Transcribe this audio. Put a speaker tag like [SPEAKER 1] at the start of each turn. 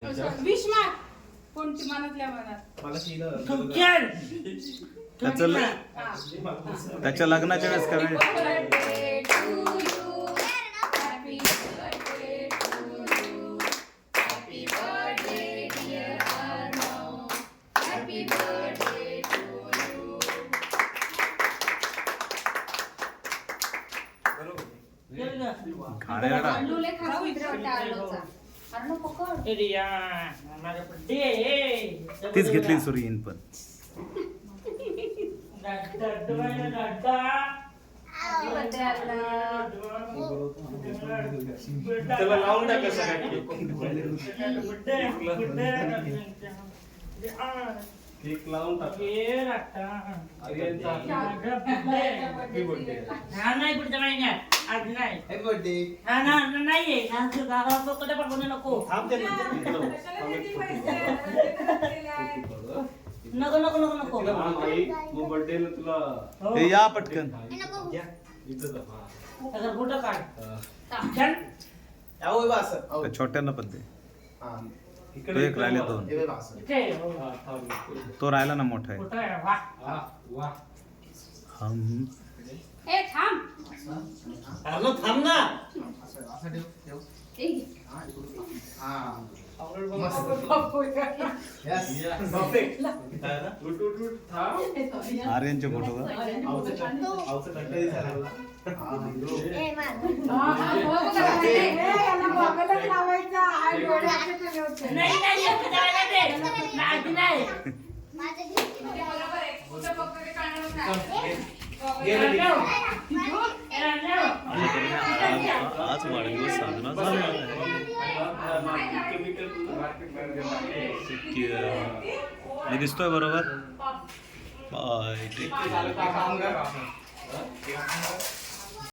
[SPEAKER 1] wish माग कोणती मनातल्या मनात
[SPEAKER 2] मला
[SPEAKER 3] त्याच्या लग्नाच्या वेळेस काय तीच घेतली सुरीन पण
[SPEAKER 2] त्याला लावून टाका सगळ्या केक लावून टाका
[SPEAKER 4] नाही पुढच्या महिन्यात आज नाही
[SPEAKER 2] हॅपी बर्थडे
[SPEAKER 4] हा ना नाहीये कुठे पण कोणी नको
[SPEAKER 2] थांबते
[SPEAKER 4] नको नको नको नको
[SPEAKER 2] मग बर्थडे ला तुला
[SPEAKER 3] हे या पटकन
[SPEAKER 2] इथं
[SPEAKER 4] अगर कुठं काढ
[SPEAKER 2] यावं बस
[SPEAKER 3] त्या छोट्यांना पण दे तो एक राहिले दोन तो राहिला ना मोठा आहे
[SPEAKER 4] कुठं आहे वा
[SPEAKER 2] वाह
[SPEAKER 3] हम
[SPEAKER 1] ए थांब
[SPEAKER 2] थांब ना
[SPEAKER 3] आर्यनचे फोटो का
[SPEAKER 4] नाही नाही आधी नाही
[SPEAKER 3] आज वाढदिवस साजरा झाला मी दिसतोय बरोबर बाय